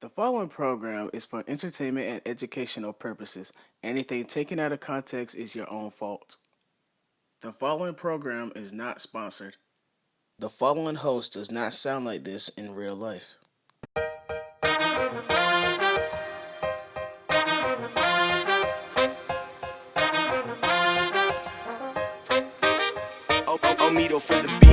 The following program is for entertainment and educational purposes. Anything taken out of context is your own fault. The following program is not sponsored. The following host does not sound like this in real life. Omido for the beat.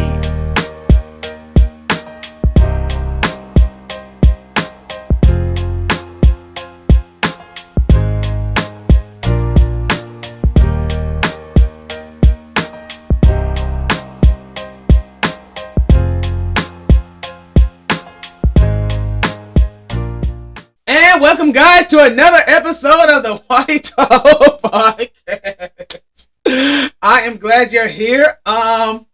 And welcome, guys, to another episode of the Waddy podcast. I am glad you're here. I'm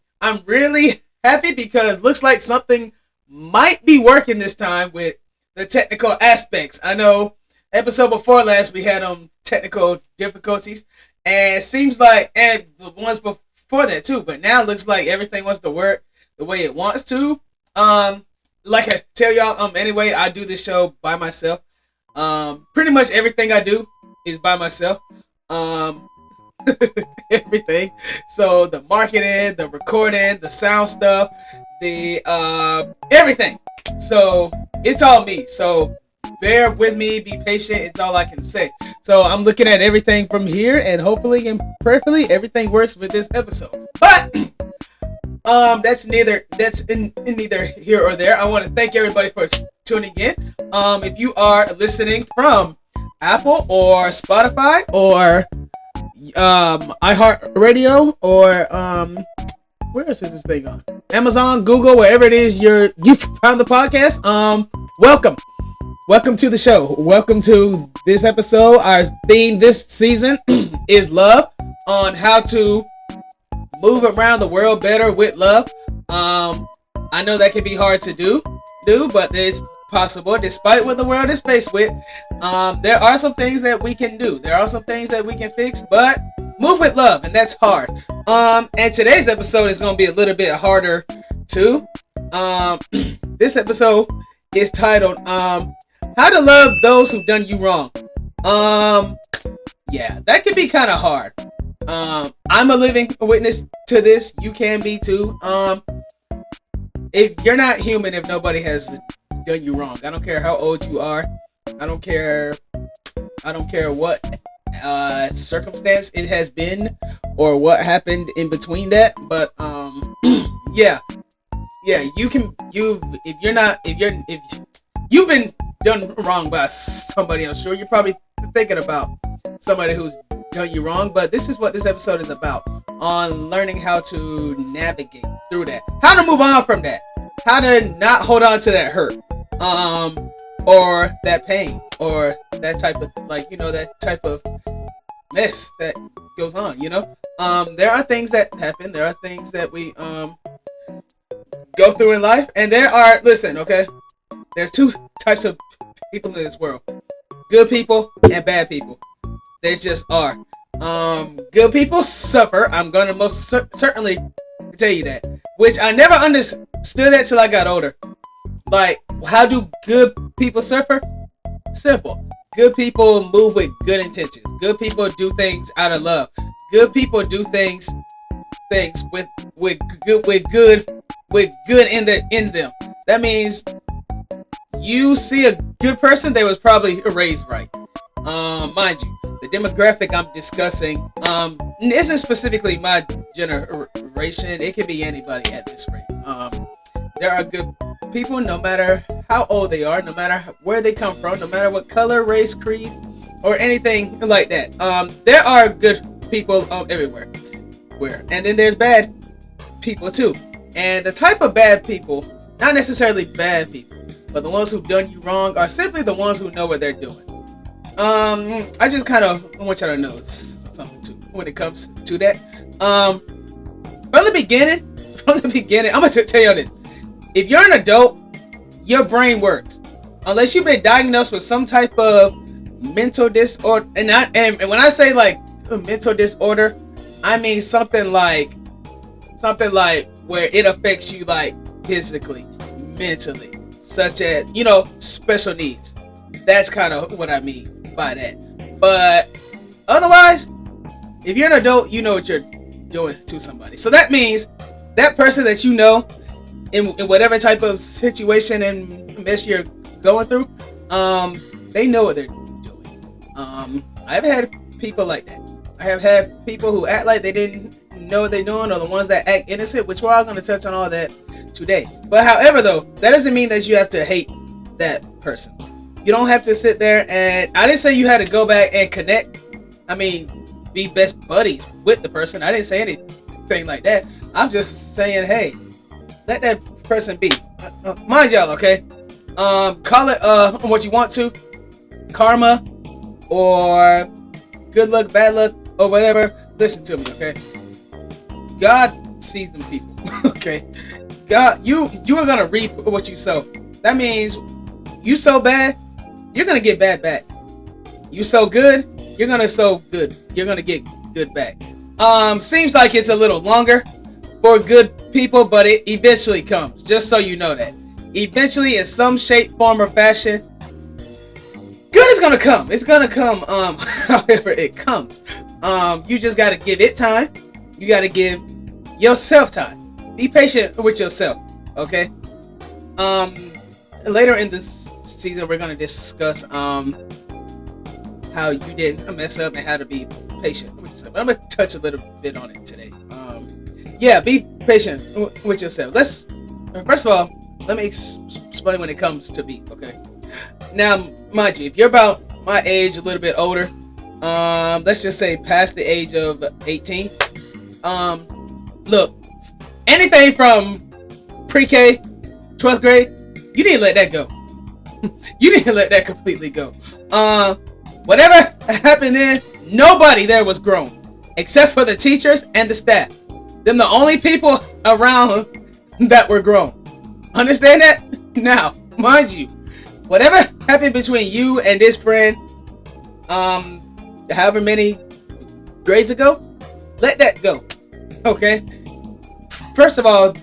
really happy because looks like something might be working this time with the technical aspects. I know episode before last we had technical difficulties, and it seems like, and the ones before that too. But now it looks like everything wants to work the way it wants to. Like I tell y'all, anyway, I do this show by myself. Pretty much everything I do is by myself. Everything. So the marketing, the recording, the sound stuff, the everything. So it's all me. So bear with me, be patient. It's all I can say. So I'm looking at everything from here, and hopefully and prayerfully everything works with this episode. But that's neither here or there. I want to thank everybody for tuning in. If you are listening from Apple or Spotify or iHeartRadio or where else is this thing on? Amazon, Google, wherever it is you found the podcast. Welcome to the show. Welcome to this episode. Our theme this season is love, on how to move around the world better with love. I know that can be hard to do, but it's possible. Despite what the world is faced with, there are some things that we can do. There are some things that we can fix, but move with love, and that's hard. And today's episode is going to be a little bit harder too. This episode is titled "How to Love Those Who've Done You Wrong." Yeah, that can be kind of hard. I'm a living witness to this. You can be too. If you're not human, if nobody has done you wrong, I don't care how old you are. I don't care what circumstance it has been or what happened in between that. But yeah, if you've been done wrong by somebody, I'm sure you're probably thinking about somebody who's done you wrong. But this is what this episode is about, on learning how to navigate through that, how to move on from that, how to not hold on to that hurt, or that pain, or that type of, that type of mess that goes on. There are things that happen, there are things that we go through in life, and there's two types of people in this world: good people and bad people. They just are. Good people suffer. I'm gonna most certainly tell you that, which I never understood that till I got older. Like, how do good people suffer? Simple. Good people move with good intentions. Good people do things out of love. Good people do things with good in them. That means you see a good person, they was probably raised right. Mind you, the demographic I'm discussing isn't specifically my generation. It could be anybody at this rate. There are good people, no matter how old they are, no matter where they come from, no matter what color, race, creed, or anything like that. There are good people everywhere. And then there's bad people too. And the type of bad people, not necessarily bad people, but the ones who've done you wrong, are simply the ones who know what they're doing. I just kind of want y'all to know something too when it comes to that. From the beginning, I'm gonna tell y'all this: if you're an adult, your brain works, unless you've been diagnosed with some type of mental disorder. And when I say like a mental disorder, I mean something like where it affects you like physically, mentally, such as special needs. That's kind of what I mean by that. But otherwise, if you're an adult, you know what you're doing to somebody. So that means that person that you know in whatever type of situation and mess you're going through, they know what they're doing. I've had people like that. I have had people who act like they didn't know what they're doing, or the ones that act innocent, which we're all going to touch on all that today. But however, though, that doesn't mean that you have to hate that person. You don't have to sit there and, I didn't say you had to go back and connect. I mean, be best buddies with the person. I didn't say anything like that. I'm just saying, hey, let that person be. Mind y'all, okay? Call it what you want to, karma or good luck, bad luck, or whatever. Listen to me, okay? God sees them people, okay? God, you are gonna reap what you sow. That means you sow bad, you're gonna get bad back. You sow good, you're gonna sow good. You're gonna get good back. Seems like it's a little longer for good people, but it eventually comes. Just so you know that. Eventually, in some shape, form, or fashion, good is gonna come. It's gonna come, however it comes. You just gotta give it time. You gotta give yourself time. Be patient with yourself, okay? Later in this season, we're gonna discuss how you didn't mess up and how to be patient with yourself. But I'm gonna touch a little bit on it today. Yeah, be patient with yourself. First of all, let me explain when it comes to beef, okay? Now, mind you, if you're about my age, a little bit older, let's just say past the age of 18, look, anything from pre-K, 12th grade, you need to let that go. You need to let that completely go. Whatever happened then, nobody there was grown, except for the teachers and the staff. Them the only people around that were grown. Understand that? Now, mind you, whatever happened between you and this friend, however many grades ago, let that go. Okay? First of all,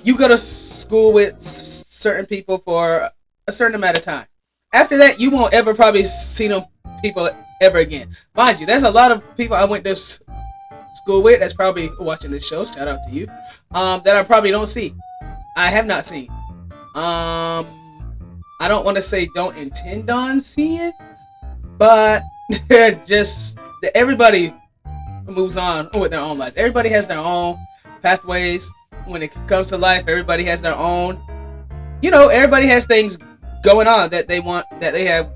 you go to school with certain people for a certain amount of time. After that, you won't ever probably see them people ever again. Mind you, there's a lot of people I went to school with that's probably watching this show. Shout out to you. That I probably don't see. I have not seen. I don't want to say don't intend on seeing, but they're just, everybody moves on with their own life. Everybody has their own pathways when it comes to life. Everybody has their own, everybody has things going on that they want, that they have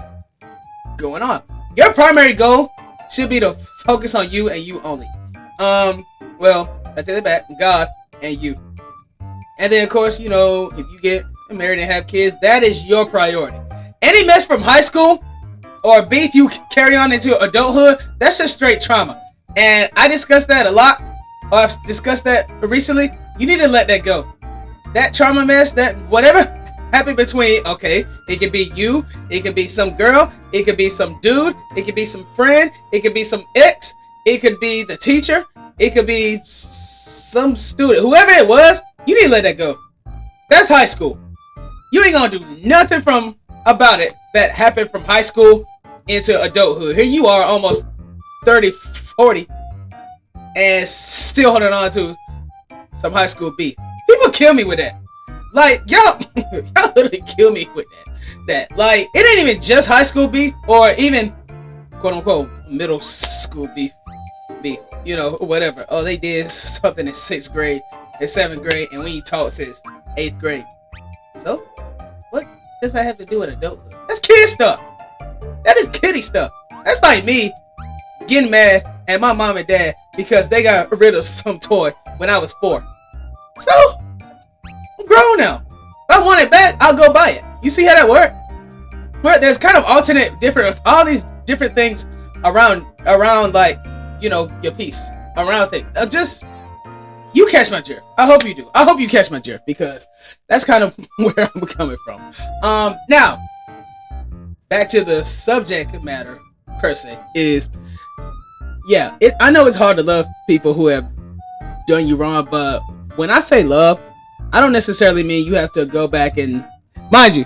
going on. Your primary goal should be to focus on you and you only. Well, I take it back, God and you. And then, of course, if you get married and have kids, that is your priority. Any mess from high school or beef you carry on into adulthood, that's just straight trauma. And I discussed that a lot, or I've discussed that recently. You need to let that go. That trauma mess, that whatever happened between, okay, it could be you, it could be some girl, it could be some dude, it could be some friend, it could be some ex, it could be the teacher, it could be some student, whoever it was, you need to let that go. That's high school. You ain't gonna do nothing about it that happened from high school into adulthood. Here you are, almost 30, 40, and still holding on to some high school beef. People kill me with that. Like, y'all literally kill me with that. Like, it ain't even just high school beef, or even quote unquote middle school beef, whatever. Oh, they did something in 6th grade, in 7th grade, and we ain't taught since 8th grade. So, what does that have to do with adulthood? That's kid stuff. That is kiddie stuff. That's like me getting mad at my mom and dad because they got rid of some toy when I was 4. So, I'm grown now. If I want it back, I'll go buy it. You see how that works? But there's kind of all these different things around like, your piece. Around things. Just, you catch my drift. I hope you do. I hope you catch my drift, because that's kind of where I'm coming from. Now, back to the subject matter per se is, yeah, I know it's hard to love people who have done you wrong, but when I say love, I don't necessarily mean you have to go back and, mind you,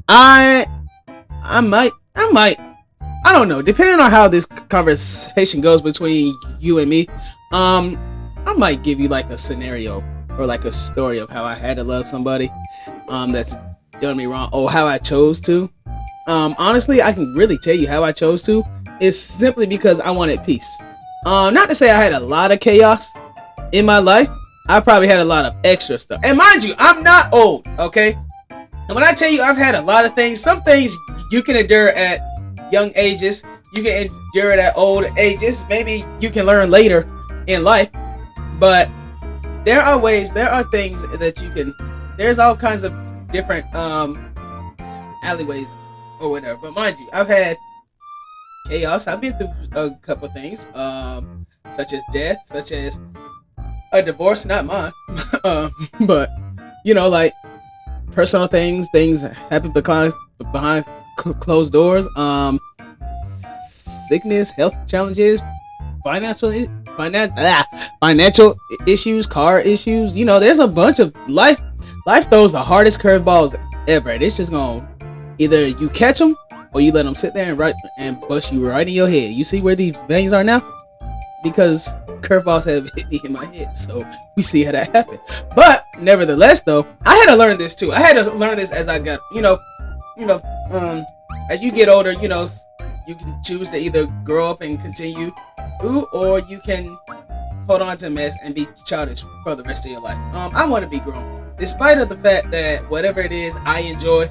I I might. I don't know. Depending on how this conversation goes between you and me, I might give you like a scenario or like a story of how I had to love somebody, that's done me wrong, or how I chose to. Honestly, I can really tell you how I chose to. It's simply because I wanted peace. Not to say I had a lot of chaos in my life. I probably had a lot of extra stuff. And mind you, I'm not old, okay? And when I tell you I've had a lot of things, some things you can endure at young ages, you can endure it at old ages, maybe you can learn later in life, but there are things that you can, there's all kinds of different alleyways or whatever. But mind you, I've had chaos. I've been through a couple things, such as death, such as a divorce, not mine, but you know, like personal things happen behind closed doors, sickness, health challenges, financial issues, car issues. You know, there's a bunch of life throws the hardest curveballs ever, and it's just gonna either you catch them or you let them sit there and bust you right in your head. You see where these veins are now? Because curveballs have hit me in my head, so we see how that happened. But nevertheless, though, I had to learn this too. I had to learn this as I got, as you get older, you know, you can choose to either grow up and continue, or you can hold on to a mess and be childish for the rest of your life. I want to be grown, despite of the fact that whatever it is I enjoy,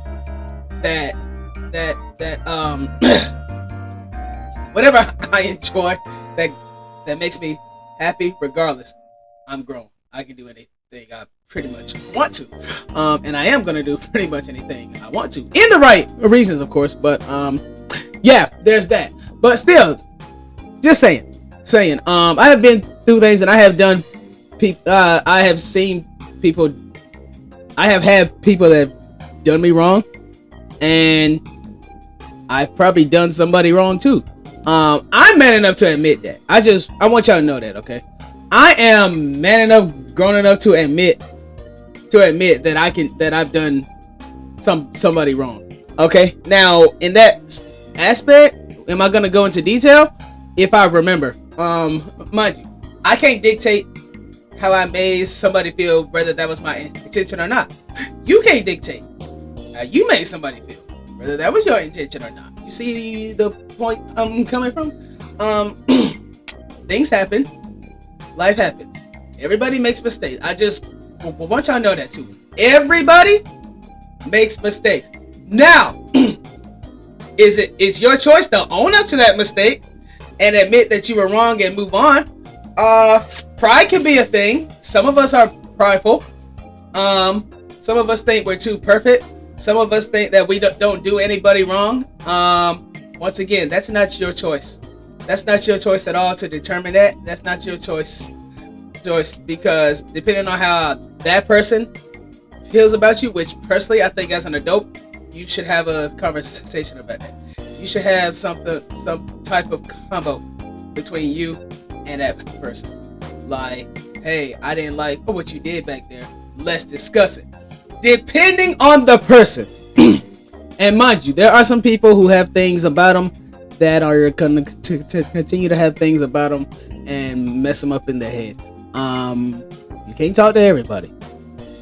whatever I enjoy that makes me happy, regardless, I'm grown. I can do anything I pretty much want to, and I am gonna do pretty much anything I want to, in the right reasons, of course. But yeah, there's that. But still, just saying. I have been through things, and I have done. I have seen people. I have had people that have done me wrong, and I've probably done somebody wrong too. I'm man enough to admit that. I want y'all to know that, okay? I am man enough, grown enough to admit that I've done somebody wrong. Okay? Now, in that aspect, am I gonna go into detail? If I remember. Mind you, I can't dictate how I made somebody feel, whether that was my intention or not. You can't dictate how you made somebody feel, whether that was your intention or not. You see the point I'm coming from? Things happen. Life happens. Everybody makes mistakes. I just want y'all to know that too. Everybody makes mistakes. Now, it's your choice to own up to that mistake and admit that you were wrong and move on. Pride can be a thing. Some of us are prideful. Some of us think we're too perfect. Some of us think that we don't do anybody wrong. Once again, that's not your choice. That's not your choice at all to determine that. That's not your choice, because depending on how that person feels about you, which personally I think as an adult, you should have a conversation about that. You should have some type of combo between you and that person. Like, hey, I didn't like what you did back there. Let's discuss it. Depending on the person. And mind you, there are some people who have things about them that are going to continue to have things about them and mess them up in their head. You can't talk to everybody,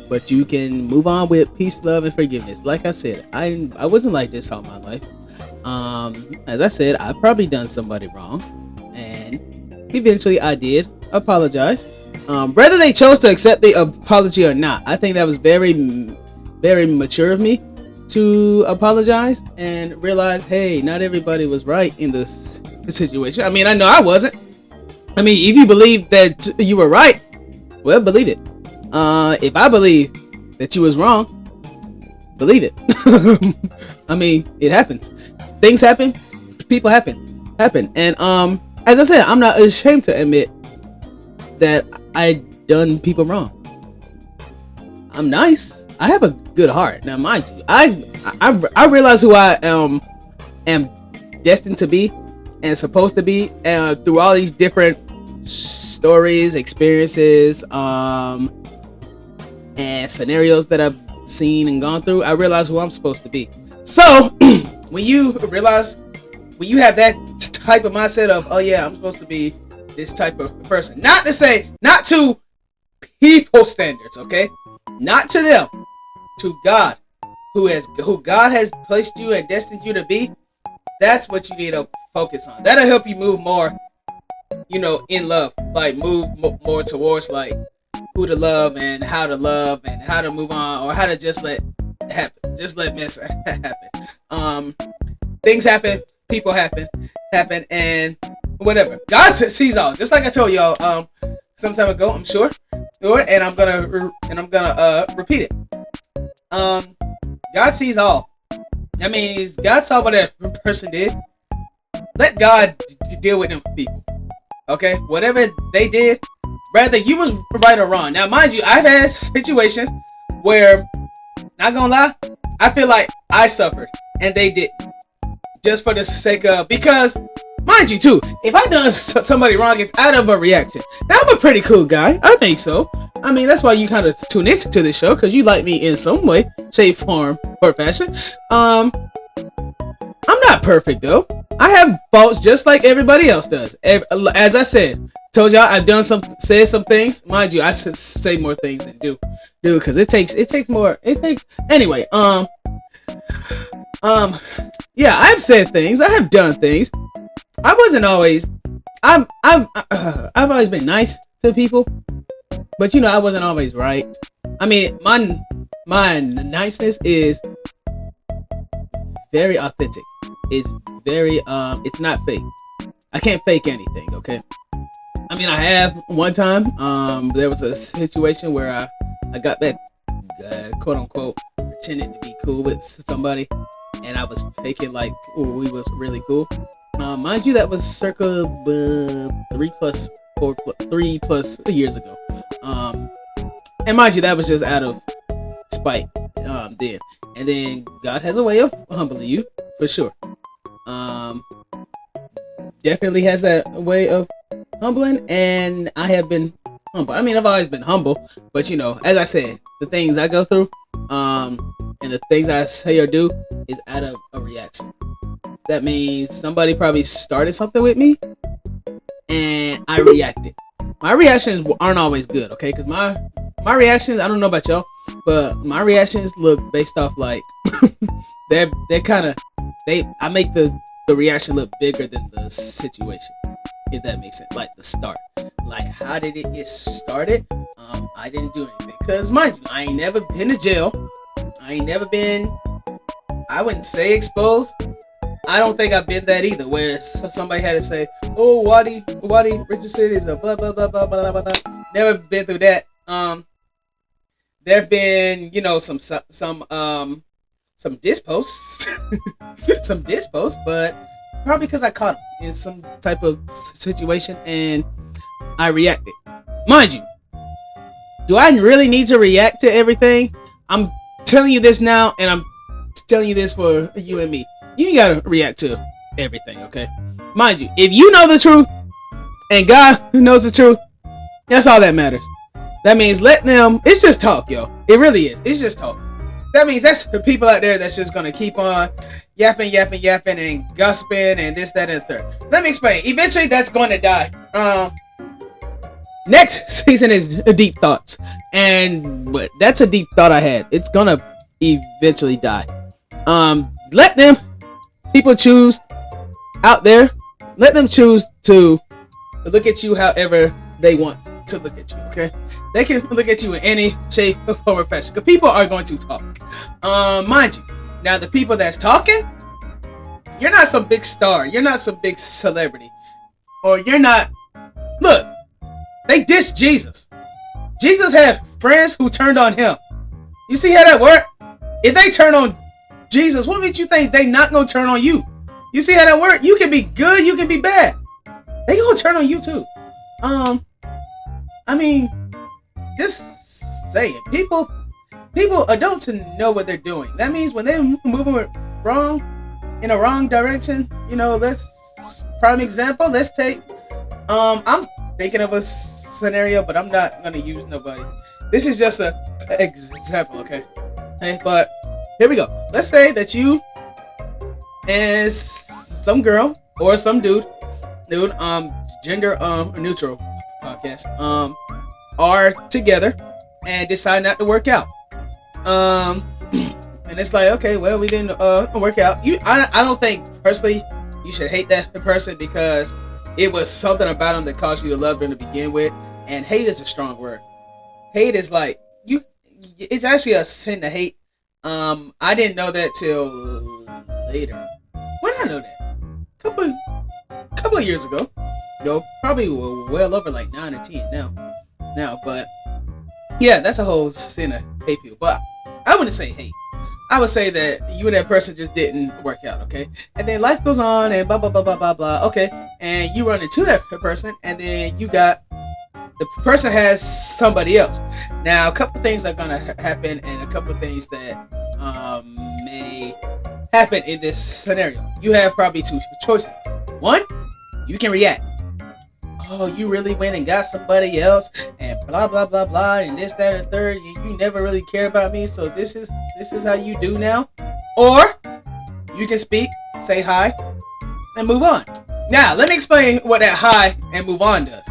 but you can move on with peace, love, and forgiveness. Like I said, I wasn't like this all my life. As I said, I've probably done somebody wrong, and eventually I did apologize. Whether they chose to accept the apology or not, I think that was very, very mature of me to apologize and realize, hey, not everybody was right in this situation. I mean, I know I wasn't. I mean, if you believe that you were right, well, believe it. If I believe that you was wrong, believe it. I mean, it happens. Things happen. People happen. And as I said, I'm not ashamed to admit that I done people wrong. I'm nice. I have a good heart. Now, mind you, I realize who I am destined to be and supposed to be through all these different stories, experiences, and scenarios that I've seen and gone through. I realize who I'm supposed to be. So when you realize, when you have that type of mindset of, oh yeah, I'm supposed to be this type of person. Not to people standards, okay? Not to them. To God, who God has placed you and destined you to be. That's what you need to focus on. That'll help you move more, in love. Like move more towards like who to love and how to move on, or how to just let it happen. Just let mess happen. Things happen, people happen, and whatever. God sees all. Just like I told y'all some time ago, I'm sure, and I'm gonna repeat it. God sees all. That means God saw what that person did. Let God deal with them people. Okay, whatever they did, whether you was right or wrong. Now, mind you, I've had situations where, not gonna lie, I feel like I suffered and they didn't. Just for the sake of, because, mind you too, if I done somebody wrong, it's out of a reaction. Now, I'm a pretty cool guy. I think so. I mean, that's why you kind of tune into this show, because you like me in some way, shape, form, or fashion. I'm not perfect though. I have faults just like everybody else does. As I told y'all, I've said some things. Mind you, I say more things than do, because it takes more. Anyway. Yeah, I've said things. I have done things. I wasn't always. I've always been nice to people, but I wasn't always right. I mean, my niceness is very authentic. It's very it's not fake. I can't fake anything. Okay. I mean, I have one time. There was a situation where I got that quote unquote pretended to be cool with somebody, and I was faking like we was really cool. Mind you, that was circa 3 plus years ago. And mind you, that was just out of spite. Then, and then God has a way of humbling you for sure. Definitely has that way of humbling, and I have been humble. I mean, I've always been humble, but as I said, the things I go through, and the things I say or do is out of a reaction. That means somebody probably started something with me, and I reacted. My reactions aren't always good, okay? Because my reactions, I don't know about y'all, but my reactions look based off like they're kind of I make the reaction look bigger than the situation, if that makes sense. Like the start, like how did it get started? I didn't do anything, because mind you, I ain't never been to jail. I ain't never been, I wouldn't say exposed. I don't think I've been that either, where somebody had to say, oh, Waddy Richardson is a blah blah blah blah blah blah blah. Never been through that. There've been, some diss posts, some diss posts, but probably because I caught them in some type of situation and I reacted. Mind you, do I really need to react to everything? I'm telling you this now, and I'm telling you this for you and me. You ain't gotta react to everything, okay? Mind you, if you know the truth and God knows the truth, that's all that matters. That means let them, it's just talk, yo. It really is. It's just talk. That means that's the people out there that's just gonna keep on yapping and gossiping and this, that, and the third. Let me explain. Eventually that's gonna die. Next season is Deep Thoughts. But that's a deep thought I had. It's gonna eventually die. Let them people choose out there. Let them choose to look at you however they want to look at you, okay? They can look at you in any shape, form, or fashion, because people are going to talk. Mind you, now the people that's talking, you're not some big star, you're not some big celebrity, or you're not, look, they dissed Jesus. Jesus had friends who turned on him. You see how that worked? If they turn on Jesus, what makes you think they not gonna turn on you? You see how that work? You can be good, you can be bad. They gonna turn on you too. I mean, just saying, people, adults know what they're doing. That means when they're moving wrong, in a wrong direction, let's prime example. Let's take, I'm thinking of a scenario, but I'm not gonna use nobody. This is just a example, okay? But here we go. Let's say that you and some girl or some dude, gender neutral podcast, are together and decide not to work out. And it's like, okay, well, we didn't work out. I don't think personally you should hate that person because it was something about them that caused you to love them to begin with. And hate is a strong word. Hate is like it's actually a sin to hate. I didn't know that till later. When did I know that? Couple of years ago. Probably well over like 9 or 10 now. But yeah, that's a whole sin to hate people. But I wouldn't say hate. I would say that you and that person just didn't work out, okay? And then life goes on and blah, blah, blah, blah, blah, blah, okay? And you run into that person and then the person has somebody else. Now, a couple things are going to happen and a couple things that may happen in this scenario. You have probably two choices. One, you can react. Oh, you really went and got somebody else and blah, blah, blah, blah, and this, that, and third. You never really cared about me, so this is how you do now. Or you can speak, say hi, and move on. Now, let me explain what that hi and move on does.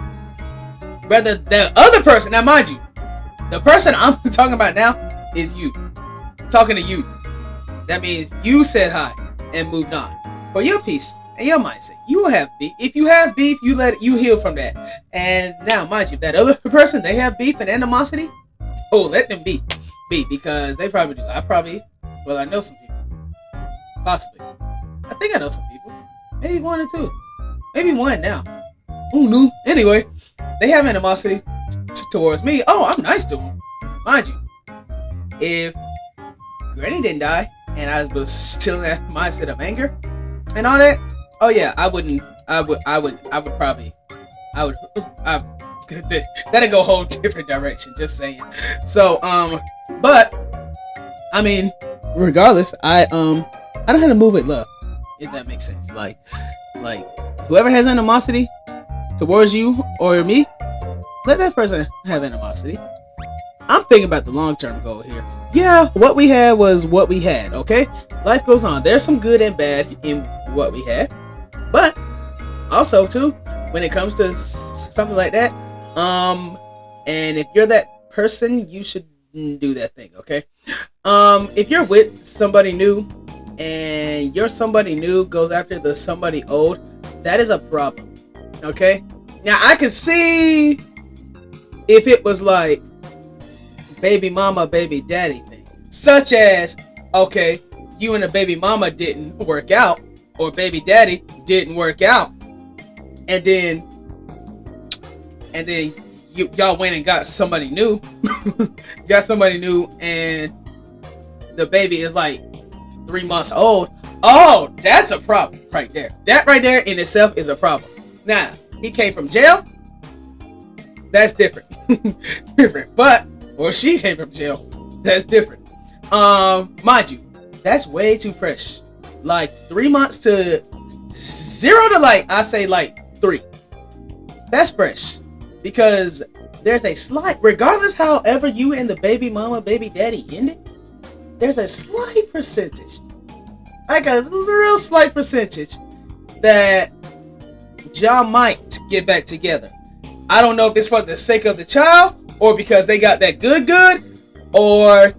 Rather, the other person, now mind you, the person I'm talking about now is you. I'm talking to you. That means you said hi and moved on. For your peace and your mindset, you will have beef. If you have beef, you heal from that. And now, mind you, that other person, they have beef and animosity. Oh, let them be because they probably do. I know some people. Possibly. I think I know some people. Maybe one or two. Maybe one now. Oh no. Anyway, they have animosity towards me. Oh, I'm nice to them. Mind you, if Granny didn't die and I was still in that mindset of anger and all that, oh yeah, that'd go a whole different direction, just saying. So, but I mean, regardless, I know how to move with love, if that makes sense. Like whoever has animosity towards you or me, let that person have animosity. I'm thinking about the long-term goal here. Yeah, what we had was what we had, okay? Life goes on. There's some good and bad in what we had. But also, too, when it comes to something like that, and if you're that person, you should do that thing, okay? If you're with somebody new and your somebody new goes after the somebody old, that is a problem, okay? Now, I can see if it was like baby mama, baby daddy thing. Such as, okay, you and the baby mama didn't work out, or baby daddy didn't work out, and then y'all went and got somebody new. And the baby is like 3 months old. Oh, that's a problem right there. That right there in itself is a problem. Now, he came from jail. That's different. Or she came from jail. That's different. Mind you, that's way too fresh. Like 3 months to 0 to I say 3. That's fresh. Because there's a slight, regardless however you and the baby mama, baby daddy ended, there's a slight percentage, like a real slight percentage, that y'all might get back together. I don't know if it's for the sake of the child, or because they got that good, or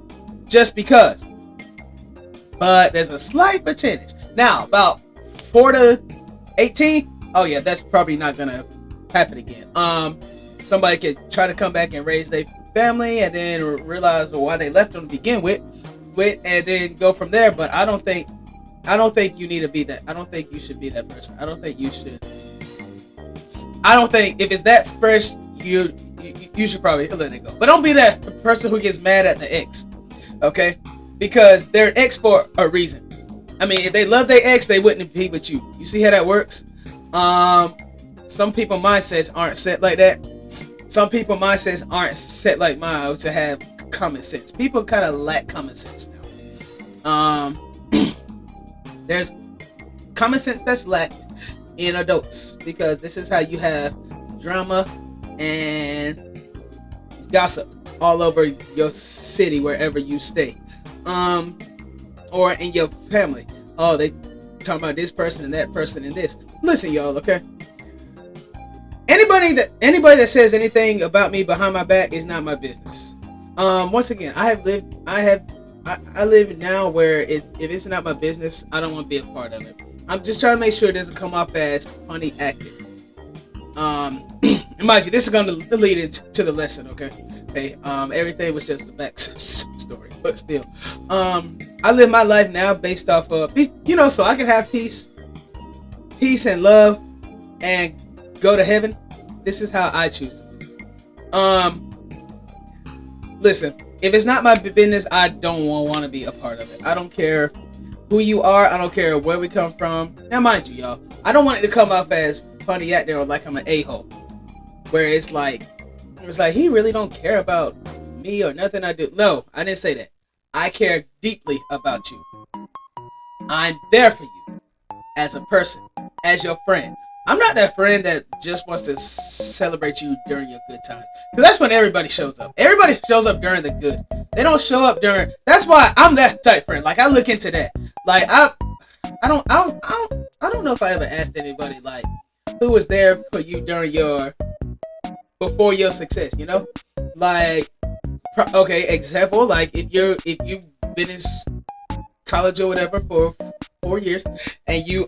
just because. But there's a slight percentage. Now, about 4 to 18, oh yeah, that's probably not gonna happen again. Somebody could try to come back and raise their family and then realize why they left them to begin with, and then go from there. But I don't think you need to be that. I don't think you should be that person. I don't think if it's that fresh, you should probably let it go. But don't be that person who gets mad at the ex, okay? Because they're an ex for a reason. I mean, if they love their ex, they wouldn't be with you. You see how that works? Some people mindsets aren't set like that. Some people mindsets aren't set like mine to have common sense. People kind of lack common sense now. There's common sense that's lacked in adults, because this is how you have drama and gossip all over your city wherever you stay, or in your family. Oh, talking about this person and that person and this. Listen, y'all, okay? Anybody that says anything about me behind my back is not my business. Once again, I live now where if it's not my business, I don't want to be a part of it. I'm just trying to make sure it doesn't come off as funny acting. Mind you, this is going to lead into the lesson, okay? Hey, everything was just a back story, but still, I live my life now based off of, so I can have peace and love, and go to heaven. This is how I choose to live. Listen, if it's not my business, I don't want to be a part of it. I don't care who you are. I don't care where we come from. Now, mind you, y'all, I don't want it to come off as funny acting or like I'm an a-hole, where it's like he really don't care about me or nothing I do. No, I didn't say that. I care deeply about you. I'm there for you as a person, as your friend. I'm not that friend that just wants to celebrate you during your good times, because that's when everybody shows up. Everybody shows up during the good. They don't show up during. That's why I'm that type friend. Like, I look into that. Like, I don't know if I ever asked anybody like who was there for you during before your success. Like, okay, example, like if you've been in college or whatever for 4 years, and you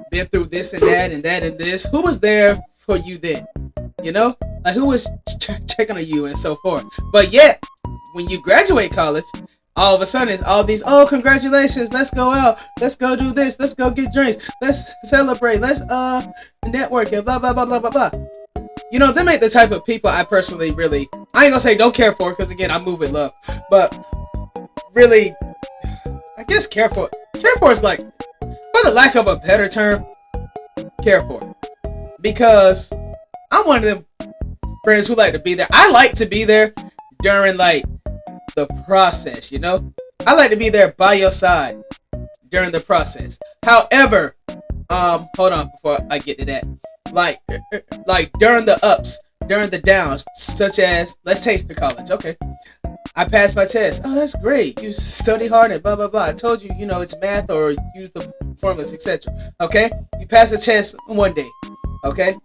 been through this and that and that and this, who was there for you then? Like, who was checking on you and so forth. But yet, when you graduate college, all of a sudden it's all these, oh, congratulations, let's go out, let's go do this, let's go get drinks, let's celebrate, let's network and blah blah blah blah blah blah. Them ain't the type of people I personally really, I ain't gonna say don't care for, because again, I move with love, but really, I guess care for is like, for the lack of a better term, care for. Because I'm one of them friends who like to be there. I like to be there during like the process, I like to be there by your side during the process. However, hold on before I get to that. Like during the ups, during the downs, such as, let's take the college. Okay, I passed my test. Oh, that's great. You study hard and blah blah blah. I told you, it's math or use the formulas, etc. Okay, you pass the test one day. Okay,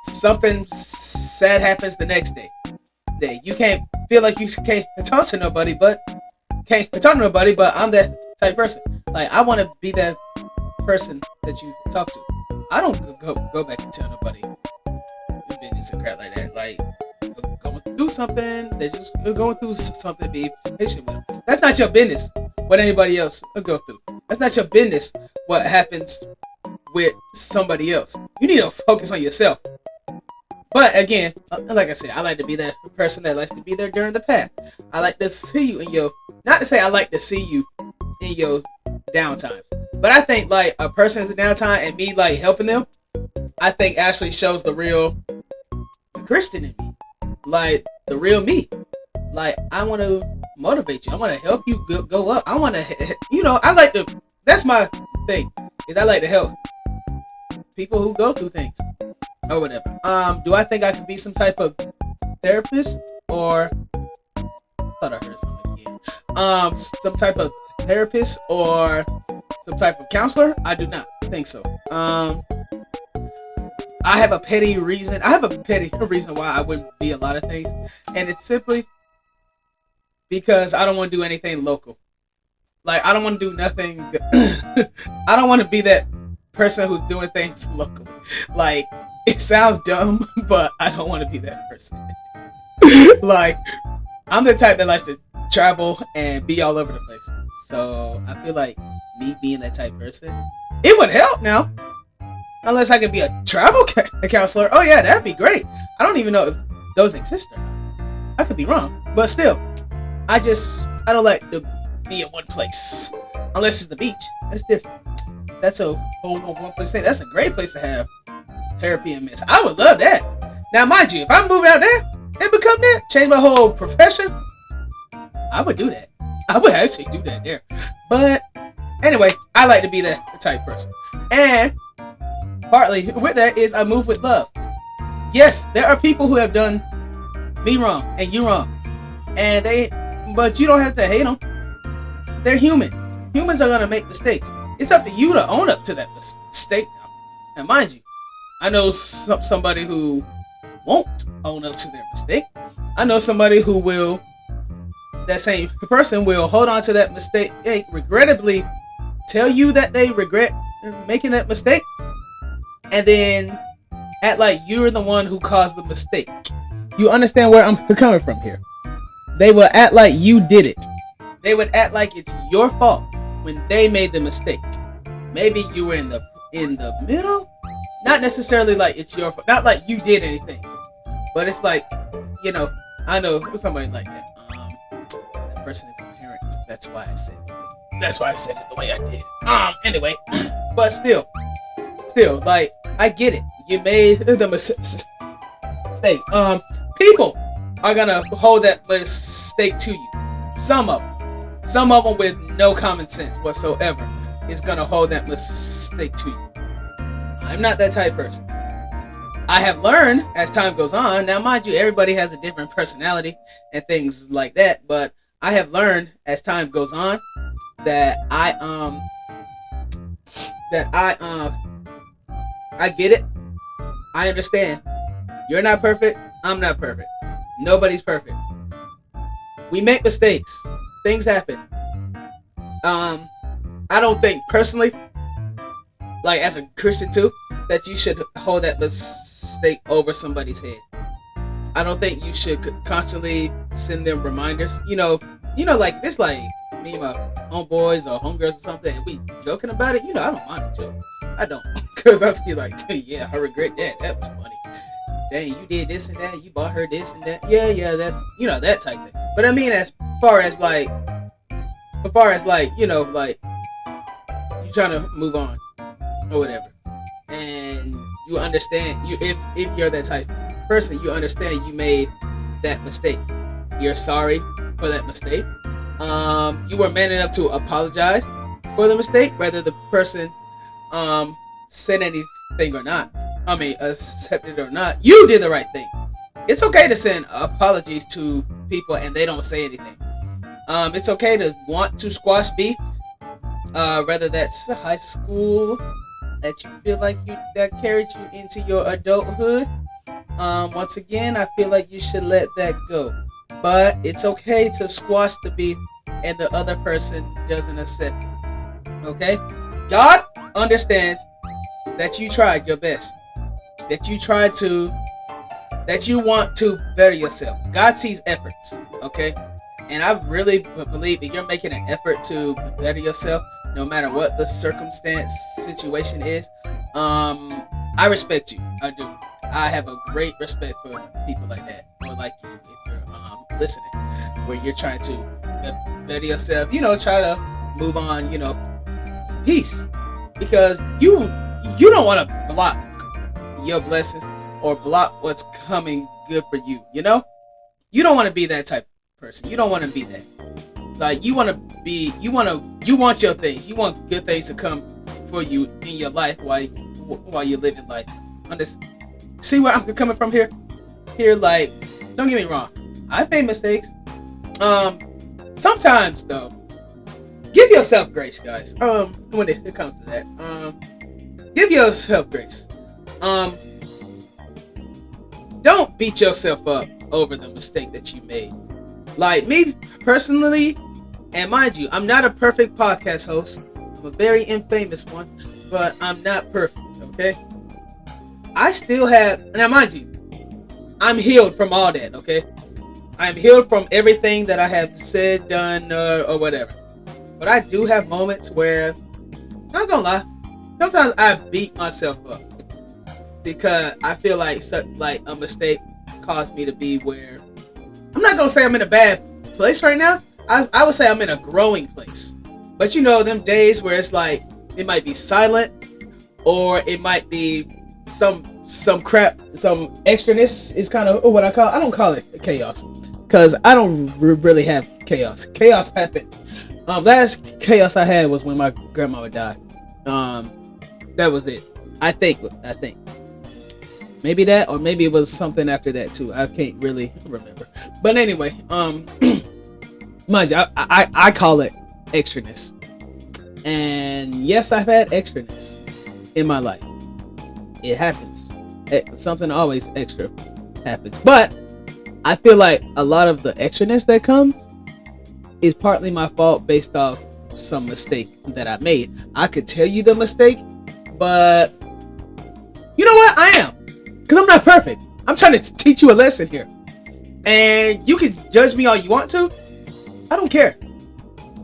something sad happens the next day. You can't feel like you can't talk to nobody, but I'm that type person. Like, I want to be that person that you talk to. I don't go back and tell nobody business and crap like that. Like, going through something, they're just going through something. Be patient with them. That's not your business what anybody else will go through. That's not your business what happens with somebody else. You need to focus on yourself. But again, like I said, I like to be that person that likes to be there during the path. I like to see you in your, not to say I like to see you in your downtimes, but I think like a person's downtime and me like helping them, I think actually shows the real Christian in me, like the real me. Like, I want to motivate you. I want to help you go up. I want to, I like to, that's my thing, is I like to help people who go through things or whatever. Do I think I could be some type of therapist, or I thought I heard something again. Some type of therapist or some type of counselor? I do not think so. I have a petty reason why I wouldn't be a lot of things, and it's simply because I don't want to do anything local. Like, I don't want to do nothing. I don't want to be that person who's doing things locally. Like, it sounds dumb, but I don't want to be that person. Like, I'm the type that likes to travel and be all over the place. So I feel like me being that type of person, it would help now. Unless I could be a travel counselor. Oh yeah, that'd be great. I don't even know if those exist or not. I could be wrong, but still, I don't like to be in one place. Unless it's the beach. That's different. That's a whole one place thing. That's a great place to have therapy and mess. I would love that. Now, mind you, if I move out there and become that, change my whole profession, I would do that. I would actually do that there. But anyway, I like to be the type person. And partly with that is I move with love. Yes, there are people who have done me wrong and you wrong. But you don't have to hate them. They're human. Humans are gonna make mistakes. It's up to you to own up to that mistake now. And mind you, I know somebody who won't own up to their mistake. I know somebody who will, that same person will hold on to that mistake, regrettably tell you that they regret making that mistake, and then act like you're the one who caused the mistake. You understand where I'm coming from here? They will act like you did it. They would act like it's your fault when they made the mistake. Maybe you were in the middle. Not necessarily like it's your fault. Not like you did anything. But it's like, you know, I know somebody like that. That person is a parent. That's why I said it the way I did. Anyway, but still, like, I get it. You made the mistake. People are gonna hold that mistake to you. Some of them with no common sense whatsoever is gonna hold that mistake to you. I'm not that type of person. I have learned as time goes on. Now, mind you, everybody has a different personality and things like that. But I have learned as time goes on that I get it. I understand. You're not perfect. I'm not perfect. Nobody's perfect. We make mistakes. Things happen. I don't think personally, like as a Christian too, that you should hold that mistake over somebody's head. I don't think you should constantly send them reminders. You know, like it's like me and my homeboys or homegirls or something, and we joking about it. You know, I don't mind a joke. I don't, cause I feel like, yeah, I regret that. That was funny. Dang, you did this and that. You bought her this and that. Yeah, that's, you know, that type thing. But I mean, as far as like, you know, like you trying to move on or whatever, and you understand, if you're that type of person, you understand you made that mistake. You're sorry for that mistake. You were man enough to apologize for the mistake, whether the person said anything or not. I mean, accepted or not, you did the right thing. It's okay to send apologies to people and they don't say anything. It's okay to want to squash beef, whether that's high school that you feel like that carried you into your adulthood. Once again, I feel like you should let that go. But it's okay to squash the beef and the other person doesn't accept it. Okay? God understands that you tried your best. That you want to better yourself. God sees efforts, okay? And I really believe that you're making an effort to better yourself, no matter what the situation is. I respect you. I do. I have a great respect for people like that, or like you, if you're listening, where you're trying to better yourself. You know, try to move on. You know, peace, because you don't want to block your blessings or block what's coming good for you. You know, you don't want to be that type of person. You don't want to be that. Like, you want your things. You want good things to come for you in your life while you're living life. See where I'm coming from here? Here, like, don't get me wrong. I've made mistakes. Sometimes though, give yourself grace, guys. When it comes to that, give yourself grace. Don't beat yourself up over the mistake that you made. Like me personally, and mind you, I'm not a perfect podcast host. I'm a very infamous one, but I'm not perfect, okay? I still have, now mind you, I'm healed from all that, okay? I'm healed from everything that I have said, done, or whatever. But I do have moments where, not gonna lie, sometimes I beat myself up because I feel like a mistake caused me to be where, I'm not gonna say I'm in a bad place right now. I would say I'm in a growing place. But you know, them days where it's like, it might be silent, or it might be some crap, some extraness is kind of what I don't call it chaos, because I don't really have chaos. Chaos happened. Last chaos I had was when my grandmama died. That was it. I think. Maybe that, or maybe it was something after that too. I can't really remember. But anyway, mind you, I call it extraness. And yes, I've had extraness in my life. It happens. Something always extra happens. But I feel like a lot of the extraness that comes is partly my fault based off some mistake that I made. I could tell you the mistake, but you know what? I am. Because I'm not perfect. I'm trying to teach you a lesson here. And you can judge me all you want to. I don't care.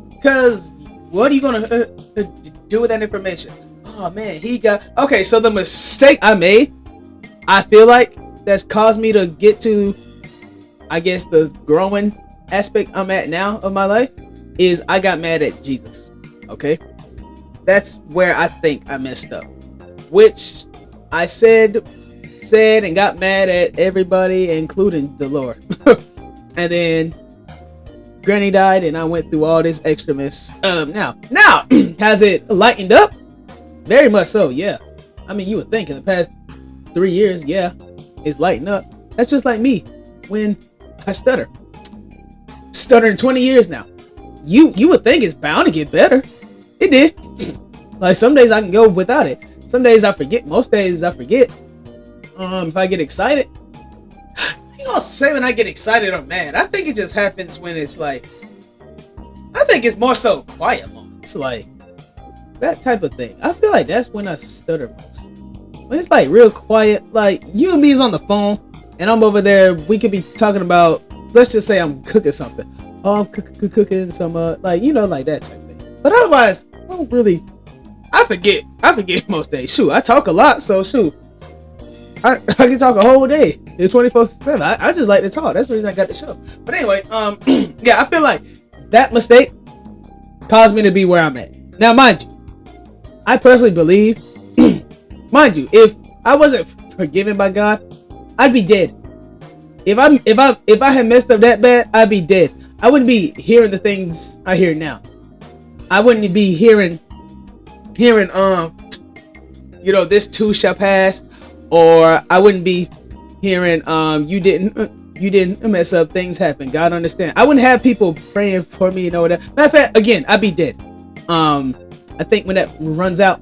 Because what are you going to do with that information? Oh man, okay, so the mistake I made, I feel like that's caused me to get to, I guess, the growing aspect I'm at now of my life is I got mad at Jesus. Okay? That's where I think I messed up. Which I said and got mad at everybody, including the Lord. And then Granny died and I went through all this extra mess. Now, has it lightened up? Very much so, yeah. I mean, you would think in the past 3 years, yeah, it's lightened up. That's just like me when I stutter. Stuttering 20 years now. You would think it's bound to get better. It did. Like some days I can go without it. Some days I forget. Most days I forget. If I get excited, I ain't gonna say when I get excited or mad. I think it just happens when it's like, I think it's more so quiet moments, like that type of thing. I feel like that's when I stutter most. When it's like real quiet, like you and me's on the phone, and I'm over there. We could be talking about, let's just say I'm cooking something. Oh, I'm cooking some, like like that type thing. But otherwise, I don't really. I forget most days. Shoot, I talk a lot, so shoot. I can talk a whole day. It's 24/7. I just like to talk. That's the reason I got the show. But anyway, yeah, I feel like that mistake caused me to be where I'm at. Now, mind you, I personally believe, mind you, if I wasn't forgiven by God, I'd be dead. If I had messed up that bad, I'd be dead. I wouldn't be hearing the things I hear now. I wouldn't be hearing, this too shall pass. Or I wouldn't be hearing, you didn't mess up, things happen, God understand. I wouldn't have people praying for me and all that. Matter of fact, again, I'd be dead. I think when that runs out,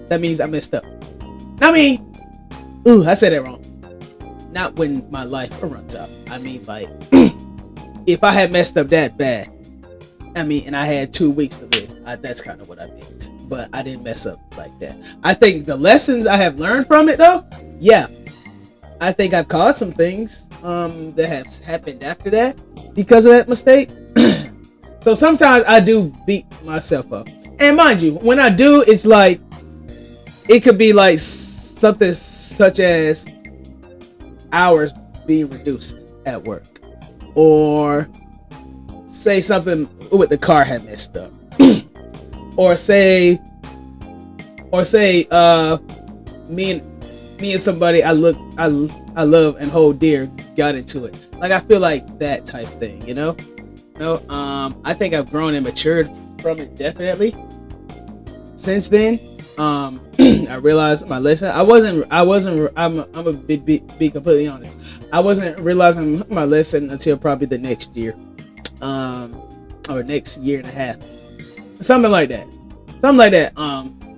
that means I messed up. I mean, I said it wrong. Not when my life runs out. I mean, like, if I had messed up that bad, and I had 2 weeks to live, that's kind of what I meant. But I didn't mess up like that. I think the lessons I have learned from it, though, yeah, I think I've caused some things that have happened after that because of that mistake. So sometimes I do beat myself up. And mind you, when I do, it's like, it could be like something such as hours being reduced at work. Or say something with the car had messed up. Or say me and somebody I love and hold dear got into it. Like, I feel like that type thing, I think I've grown and matured from it definitely. Since then, I realized my lesson. I'm a be completely honest. I wasn't realizing my lesson until probably the next year, or next year and a half. Something like that,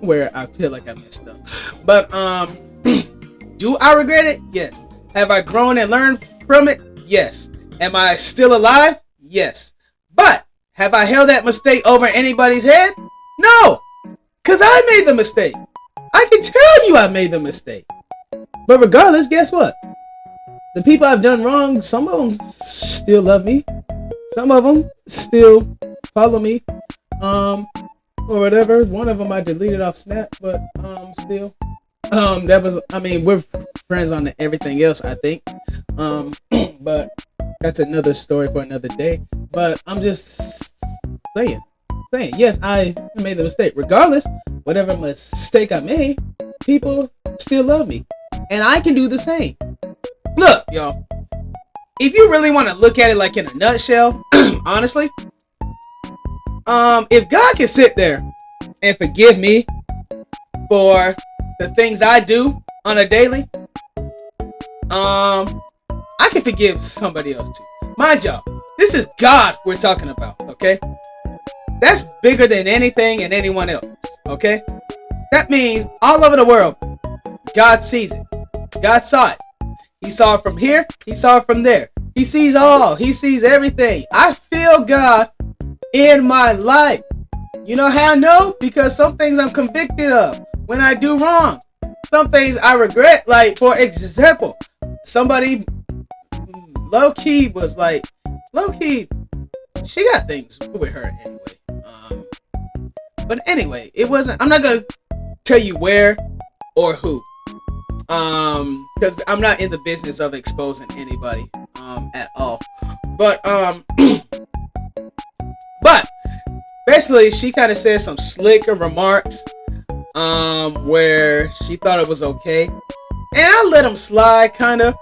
where I feel like I messed up. But do I regret it? Yes. Have I grown and learned from it? Yes. Am I still alive? Yes. But have I held that mistake over anybody's head? No, because I made the mistake. I can tell you I made the mistake. But regardless, guess what? The people I've done wrong, some of them still love me. Some of them still follow me. Or whatever. One of them I deleted off Snap, but still. We're friends on everything else, I think. But that's another story for another day. But I'm just saying, yes, I made the mistake. Regardless, whatever mistake I made, people still love me. And I can do the same. Look, y'all. If you really want to look at it like in a nutshell, honestly, if God can sit there and forgive me for the things I do on a daily, I can forgive somebody else too. Mind y'all, this is God we're talking about, okay? That's bigger than anything and anyone else. Okay? That means all over the world, God sees it. God saw it. He saw it from here. He saw it from there. He sees all. He sees everything. I feel God in my life. You know how I know? Because some things I'm convicted of when I do wrong. Some things I regret. Like, for example, somebody low-key was like, low-key, she got things with her anyway. But anyway, it wasn't, I'm not going to tell you where or who. Because I'm not in the business of exposing anybody at all. But but basically she kind of said some slicker remarks where she thought it was okay, and I let them slide, kind of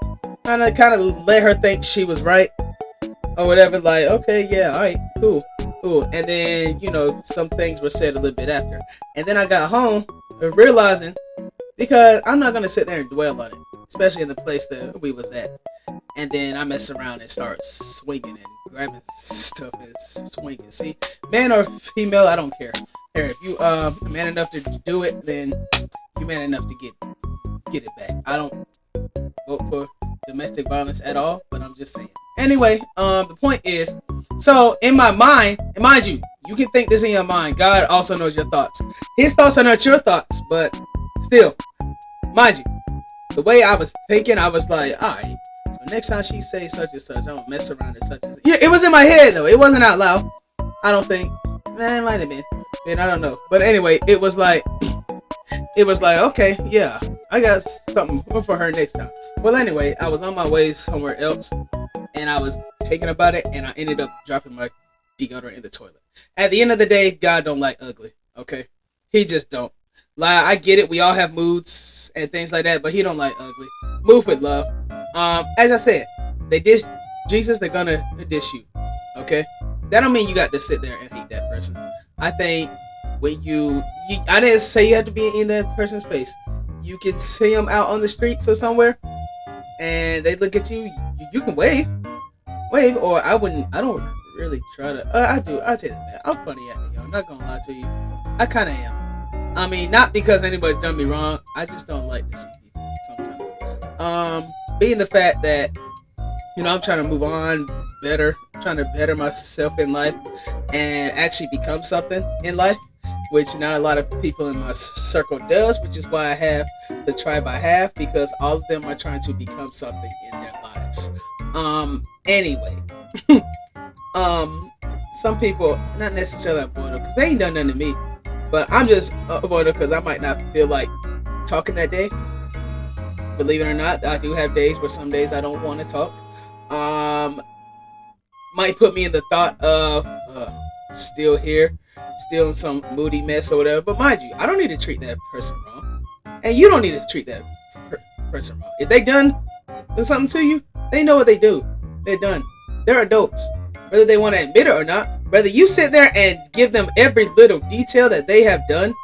let her think she was right or whatever. Like, okay, yeah, all right, cool. And then, you know, some things were said a little bit after, and then I got home realizing, because I'm not gonna sit there and dwell on it, especially in the place that we was at. And then I mess around and start swinging and grabbing stuff and swinging. See, man or female, I don't care. Here, if you man enough to do it, then you man enough to get it back. I don't vote for domestic violence at all, but I'm just saying. Anyway, the point is, so in my mind, and mind you, you can think this in your mind. God also knows your thoughts. His thoughts are not your thoughts, but still, mind you, the way I was thinking, I was like, all right. So next time she say such and such, I'm gonna mess around and such and such. Yeah, it was in my head though. It wasn't out loud. I don't think. Man, it might have been. And I don't know. But anyway, it was like, okay, yeah, I got something for her next time. Well, anyway, I was on my way somewhere else, and I was thinking about it, and I ended up dropping my deodorant in the toilet. At the end of the day, God don't like ugly. Okay, He just don't. Like, I get it. We all have moods and things like that, but He don't like ugly. Move with love. As I said, they dish Jesus, they're gonna dish you. Okay, that don't mean you got to sit there and hate that person. I think when you I didn't say you had to be in that person's face. You can see them out on the streets or somewhere, and they look at you. You can wave, or I wouldn't. I don't really try to. I do. I tell you that. I'm funny at me, y'all. I'm not gonna lie to you. I kind of am. I mean, not because anybody's done me wrong. I just don't like to see people sometimes. Being the fact that, you know, I'm trying to move on better, trying to better myself in life and actually become something in life, which not a lot of people in my circle does, which is why I have the tribe I have, because all of them are trying to become something in their lives. Anyway, some people, not necessarily avoidable, because they ain't done nothing to me, but I'm just avoidable because I might not feel like talking that day. Believe it or not, I do have days where some days I don't want to talk. Might put me in the thought of still here, still in some moody mess or whatever. But mind you, I don't need to treat that person wrong, and you don't need to treat that person wrong. If they done something to you, they know what they do. They're done. They're adults, whether they want to admit it or not. Whether you sit there and give them every little detail that they have done,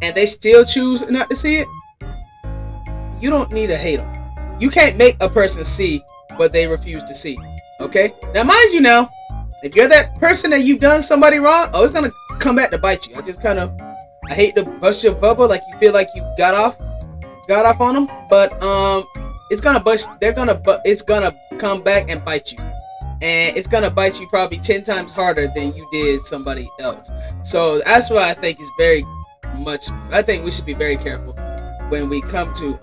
and they still choose not to see it, you don't need to hate them. You can't make a person see what they refuse to see. Okay? Now, mind you, now, if you're that person that you've done somebody wrong, it's gonna come back to bite you. I hate to bust your bubble, like you feel like you got off on them, but it's gonna bust. It's gonna come back and bite you, and it's gonna bite you probably 10 times harder than you did somebody else. So that's why I think I think we should be very careful when we come to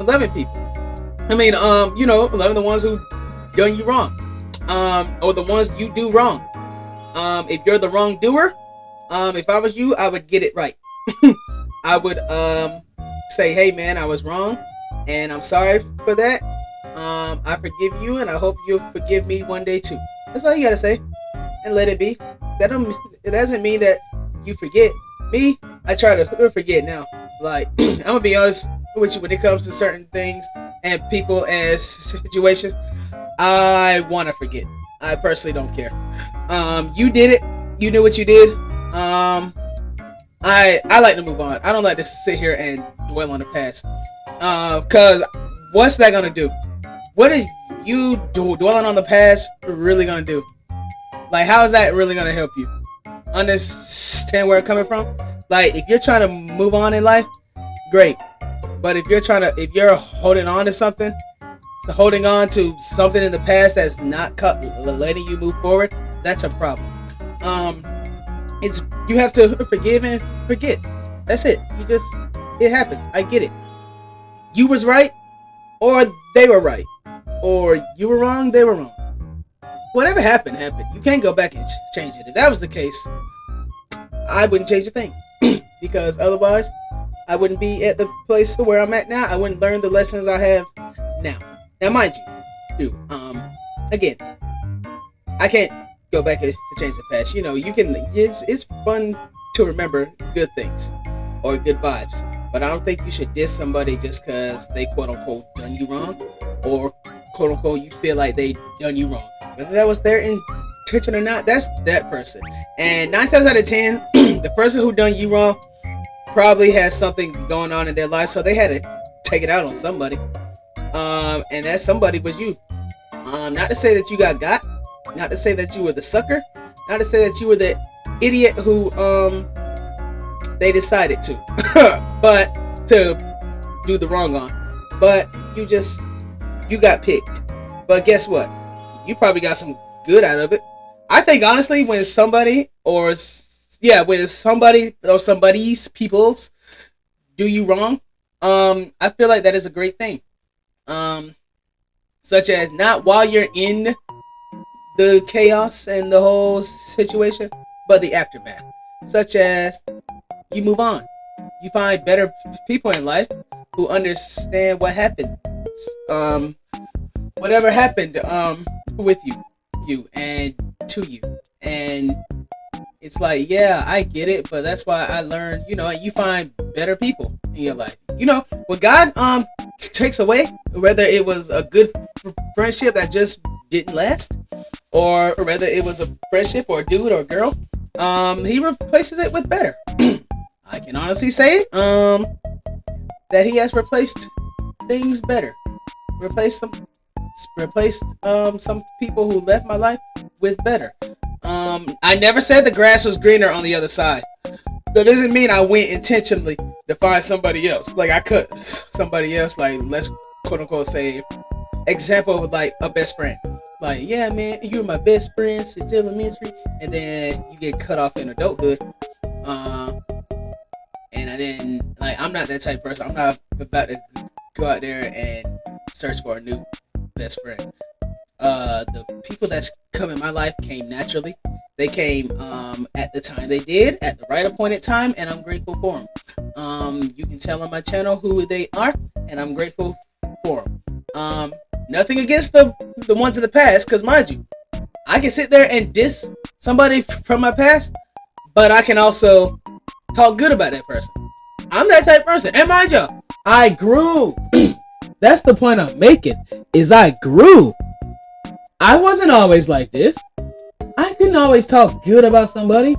11 people. I mean, you know, 11 the ones who done you wrong, or the ones you do wrong. If you're the wrongdoer, if I was you, I would get it right. I would say, hey man, I was wrong, and I'm sorry for that. I forgive you, and I hope you'll forgive me one day too. That's all you gotta say, and let it be. It doesn't mean that you forget. Me, I try to forget now. Like, I'm gonna be honest with you, when it comes to certain things and people and situations, I want to forget. I personally don't care. You did it. You knew what you did. I like to move on. I don't like to sit here and dwell on the past. Cause what's that gonna do? What is you dwelling on the past really gonna do? Like, how is that really gonna help you? Understand where I'm coming from? Like, if you're trying to move on in life, great. But if you're holding on to something, holding on to something in the past that's not letting you move forward, that's a problem. You have to forgive and forget. That's it. It happens. I get it. You was right, or they were right, or you were wrong, they were wrong. Whatever happened. You can't go back and change it. If that was the case, I wouldn't change a thing, because otherwise, I wouldn't be at the place where I'm at now. I wouldn't learn the lessons I have now. Now, mind you, again, I can't go back and change the past. You know, you can. It's fun to remember good things or good vibes, but I don't think you should diss somebody just because they quote unquote done you wrong, or quote unquote you feel like they done you wrong. Whether that was their intention or not, that's that person. And 9 times out of 10, the person who done you wrong probably has something going on in their life, so they had to take it out on somebody. And that somebody was you. Not to say that you got, not to say that you were the sucker, not to say that you were the idiot who they decided to, but to do the wrong on. But you got picked. But guess what? You probably got some good out of it. I think honestly, when somebody or somebody's peoples do you wrong, I feel like that is a great thing. Such as not while you're in the chaos and the whole situation, but the aftermath. Such as you move on, you find better people in life who understand what happened, whatever happened, with you and to you, and it's like, yeah, I get it, but that's why I learned, you find better people in your life. When God takes away, whether it was a good friendship that just didn't last, or whether it was a friendship or a dude or a girl, he replaces it with better. I can honestly say that he has replaced things better. Replaced some people who left my life with better. I never said the grass was greener on the other side. That doesn't mean I went intentionally to find somebody else. Like, I could somebody else, like, let's quote unquote say, example with like a best friend. Like, yeah, man, you were my best friend since elementary, and then you get cut off in adulthood. And then, like, I'm not that type of person. I'm not about to go out there and search for a new best friend. The people that's come in my life came naturally. They came at the time they did, at the right appointed time, and I'm grateful for them. You can tell on my channel who they are, and I'm grateful for them. Nothing against the ones of the past, because mind you, I can sit there and diss somebody from my past, but I can also talk good about that person. I'm that type of person. And mind you, I grew. That's the point I'm making, is I grew. I wasn't always like this. I couldn't always talk good about somebody,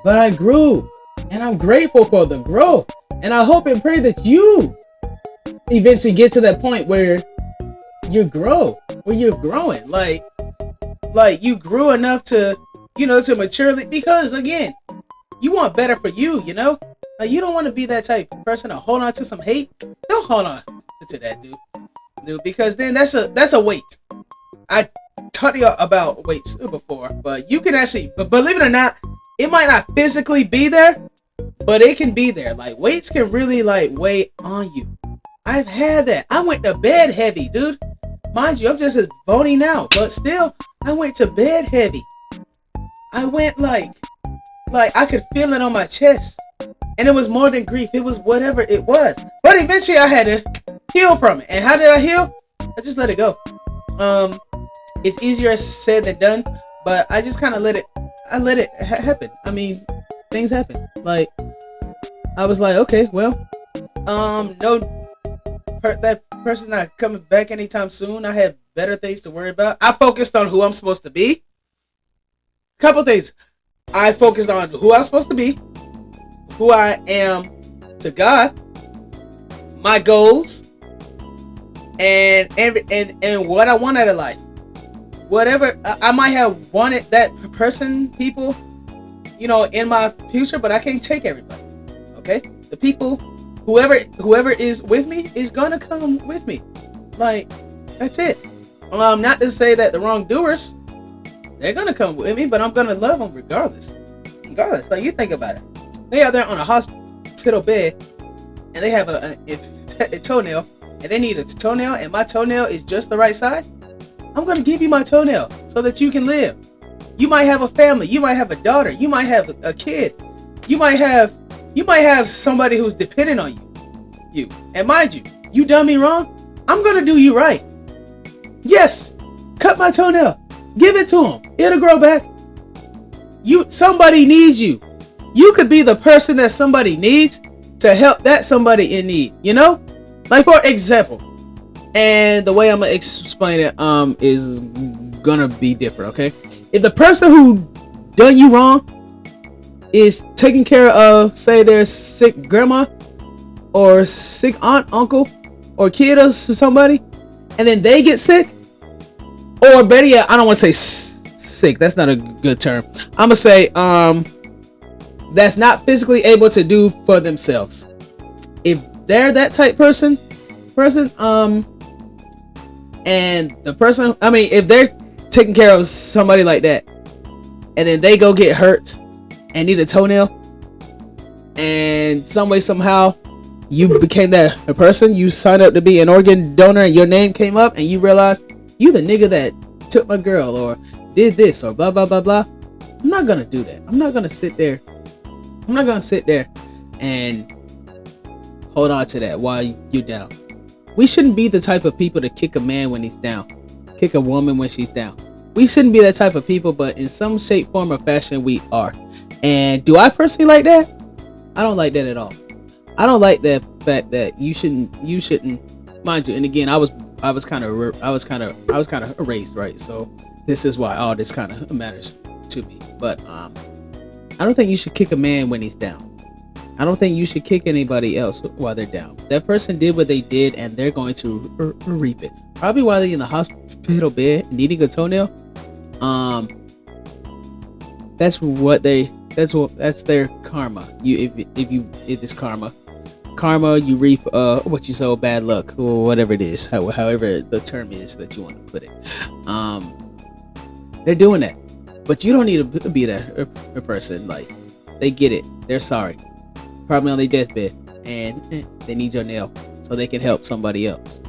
but I grew, and I'm grateful for the growth. And I hope and pray that you eventually get to that point where you grow, where you're growing, like you grew enough to, to maturely, because again, you want better for you, like, you don't want to be that type of person to hold on to some hate. Don't hold on to that, dude, because then that's a weight. I taught you about weights before, but you can actually, but believe it or not, it might not physically be there, but it can be there. Like, weights can really, like, weigh on you. I've had that. I went to bed heavy, dude. Mind you, I'm just as bony now, but still, I went to bed heavy. I went like I could feel it on my chest, and it was more than grief. It was whatever it was, but eventually I had to heal from it. And how did I heal? I just let it go. It's easier said than done, but I just kind of let it happen. I mean, things happen. Like, I was like, okay, well, that person's not coming back anytime soon. I have better things to worry about. I focused on who I'm supposed to be. Couple things. I focused on who I'm supposed to be, who I am to God, my goals, and what I want out of life. whatever, I might have wanted that person, people, you know, in my future, but I can't take everybody. Okay, the people, whoever is with me is gonna come with me. Like, that's it. Not to say that the wrongdoers, they're gonna come with me, but I'm gonna love them regardless. Like, you think about it. They are there on a hospital bed, and they have a toenail, and they need a toenail, and my toenail is just the right size. I'm gonna give you my toenail so that you can live. You might have a family. You might have a daughter. You might have a kid. You might have somebody who's dependent on you. And mind you, you done me wrong, I'm gonna do you right. Yes, cut my toenail. Give it to him. It'll grow back. Somebody needs you. You could be the person that somebody needs to help that somebody in need. You know, like, for example, and the way I'm gonna explain it is gonna be different. Okay, if the person who done you wrong is taking care of, say, their sick grandma or sick aunt, uncle, or kid or somebody, and then they get sick, or better yet, I don't want to say sick, that's not a good term, I'm gonna say that's not physically able to do for themselves. If they're that type person and the person, I mean, if they're taking care of somebody like that, and then they go get hurt and need a toenail, and some way, somehow, you became that person, you signed up to be an organ donor, and your name came up, and you realized you the nigga that took my girl, or did this, or blah blah blah blah. I'm not gonna do that. I'm not gonna sit there and hold on to that while you're down. We shouldn't be the type of people to kick a man when he's down, kick a woman when she's down. We shouldn't be that type of people, but in some shape, form, or fashion, we are. And do I personally like that? I don't like that at all. I don't like that fact that you shouldn't, mind you. And again, I was kind of erased, right? So this is why all this kind of matters to me. But I don't think you should kick a man when he's down. I don't think you should kick anybody else while they're down. That person did what they did, and they're going to reap it. Probably while they're in the hospital bed needing a toenail. That's their karma. If it's karma, you reap what you sow, bad luck, or whatever it is, however the term is that you want to put it. They're doing that, but you don't need to be that person. Like, they get it, they're sorry, probably on their deathbed, and they need your nail so they can help somebody else.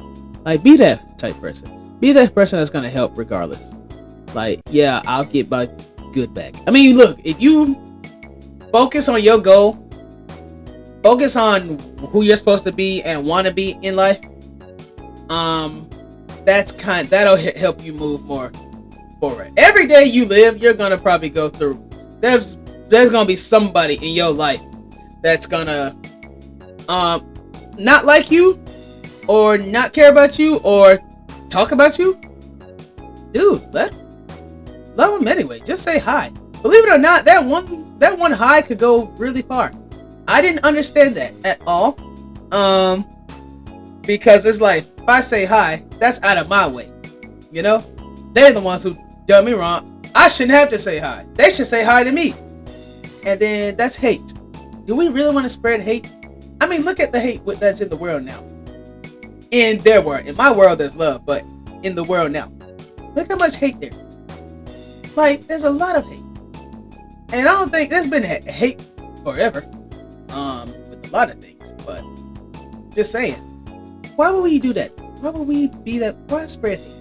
Like, be that type person. Be that person that's gonna help regardless. Like, yeah, I'll get my good back. I mean, look, if you focus on your goal, focus on who you're supposed to be and want to be in life, that'll help you move more forward. Every day you live, you're gonna probably go through, there's gonna be somebody in your life that's gonna not like you, or not care about you, or talk about you. Dude, love them anyway. Just say hi. Believe it or not, that one hi could go really far. I didn't understand that at all. Because it's like, if I say hi, that's out of my way. You know? They're the ones who done me wrong. I shouldn't have to say hi. They should say hi to me. And then that's hate. Do we really want to spread hate? I mean, look at the hate that's in the world now. In their world. In my world, there's love. But in the world now, look how much hate there is. Like, there's a lot of hate. And I don't think there's been hate forever. With a lot of things. But just saying. Why would we do that? Why would we be that? Why spread hate?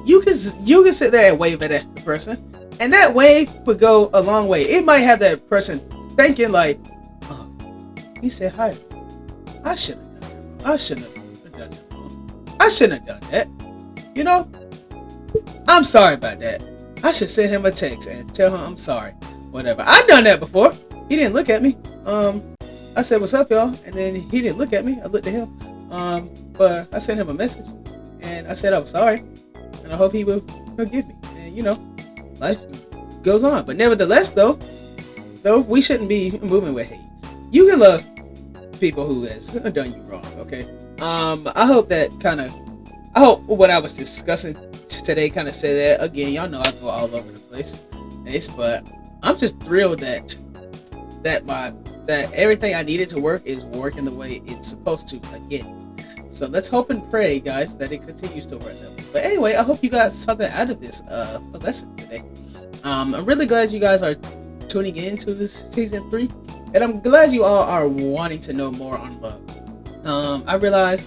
You can sit there and wave at that person, and that wave would go a long way. It might have that person thinking like, oh, he said hi. I shouldn't have done that. I shouldn't have done that. I shouldn't have done that. You know? I'm sorry about that. I should send him a text and tell him I'm sorry. Whatever. I've done that before. He didn't look at me. I said, what's up, y'all? And then he didn't look at me. I looked at him. But I sent him a message, and I said I was sorry, and I hope he will forgive me. And, you know, life goes on. But nevertheless, though, we shouldn't be moving with hate. You can love people who has done you wrong, okay? I hope what I was discussing today kind of said that again. Y'all know I go all over the place, but I'm just thrilled that everything I needed to work is working the way it's supposed to again. So let's hope and pray, guys, that it continues to work that way. But anyway, I hope you got something out of this lesson today. I'm really glad you guys are tuning in to this season 3, and I'm glad you all are wanting to know more on love. I realize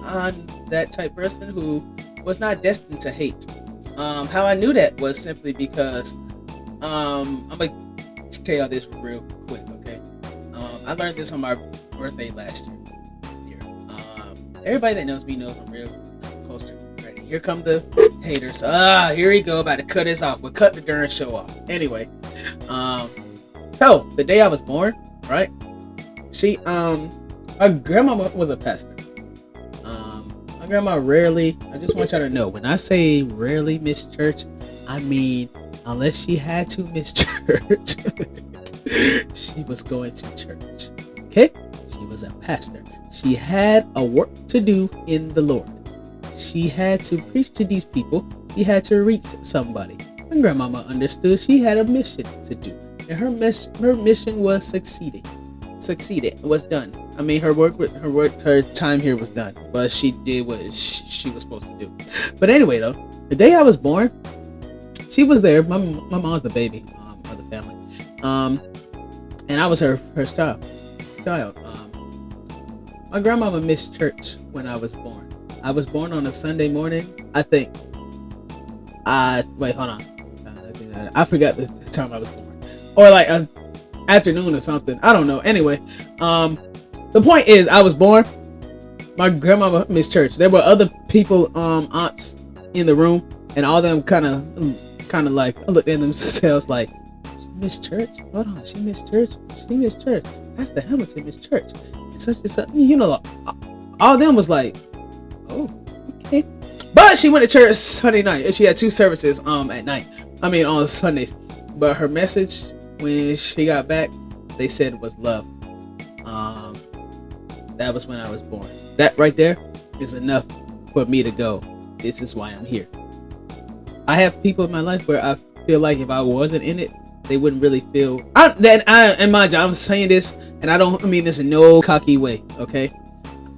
I'm that type person who was not destined to hate. How I knew that was simply because I'm gonna tell y'all this real quick, okay? I learned this on my birthday last year. Everybody that knows me knows I'm real close to ready. Here come the haters. Here we go, about to cut this off. We'll cut the darn show off. Anyway, so the day I was born, right? My grandma was a pastor. My grandma rarely, I just want y'all to know, when I say rarely missed church, I mean, unless she had to miss church, she was going to church. Okay? She was a pastor. She had a work to do in the Lord. She had to preach to these people. She had to reach somebody. My grandmama understood she had a mission to do, and her mission was succeeded. It was done. I mean, her time here was done, but she did what she was supposed to do. But anyway, though, the day I was born, she was there. My mom's the baby of the family, and I was her child. My grandmama missed church when I was born. I was born on a Sunday morning, I think. Wait, hold on. I forgot the time I was born, or like an afternoon or something. I don't know. Anyway, the point is, I was born. My grandmama missed church. There were other people, aunts in the room, and all of them kind of like looked at themselves like, she missed church. Hold on, she missed church. She missed church. Pastor Hamilton missed church. It's you know, all of them was like, oh, okay. But she went to church Sunday night, and she had 2 services at night. I mean, on Sundays. But her message when she got back, they said it was love. That was when I was born. That right there is enough for me to go, this is why I'm here. I have people in my life where I feel like if I wasn't in it, they wouldn't really feel. And mind you, I'm saying this, and I don't mean this in no cocky way, okay?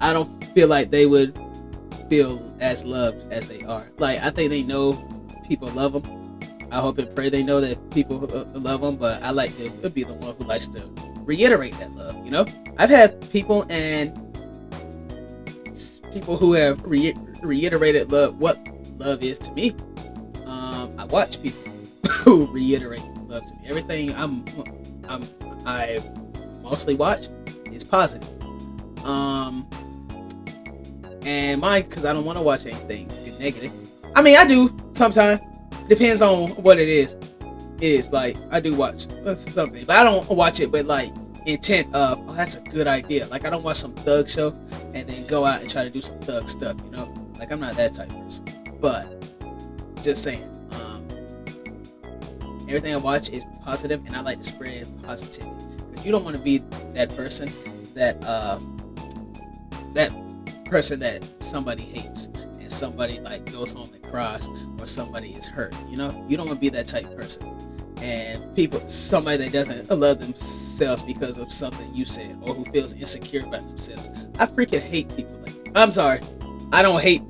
I don't feel like they would feel as loved as they are. Like, I think they know people love them. I hope and pray they know that people love them, but I like to be the one who likes to reiterate that love, you know? I've had people who have reiterated love, what love is to me. I watch people who reiterate love to me. Everything I mostly watch is positive. And mine, because I don't want to watch anything negative. I mean, I do sometimes. Depends on what it is. Is like, I do watch something, but I don't watch it with like intent of, oh, that's a good idea. Like, I don't watch some thug show and then go out and try to do some thug stuff, you know? Like, I'm not that type of person. But just saying, everything I watch is positive, and I like to spread positivity. Because you don't want to be that person that that somebody hates, and somebody like goes home and cries, or somebody is hurt. You know, you don't want to be that type of person. And somebody that doesn't love themselves because of something you said, or who feels insecure about themselves. I freaking hate people like that. I'm sorry, I don't hate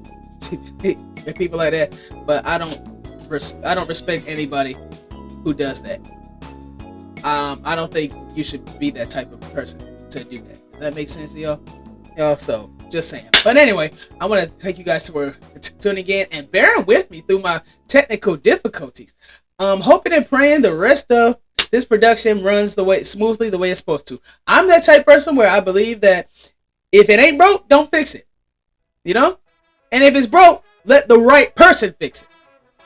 people like that, but I don't respect anybody who does that. I don't think you should be that type of person to do that. Does that make sense to y'all? So just saying. But anyway, I want to thank you guys for tuning in and bearing with me through my technical difficulties. Hoping and praying the rest of this production runs smoothly the way it's supposed to. I'm that type of person where I believe that if it ain't broke, don't fix it. You know? And if it's broke, let the right person fix it.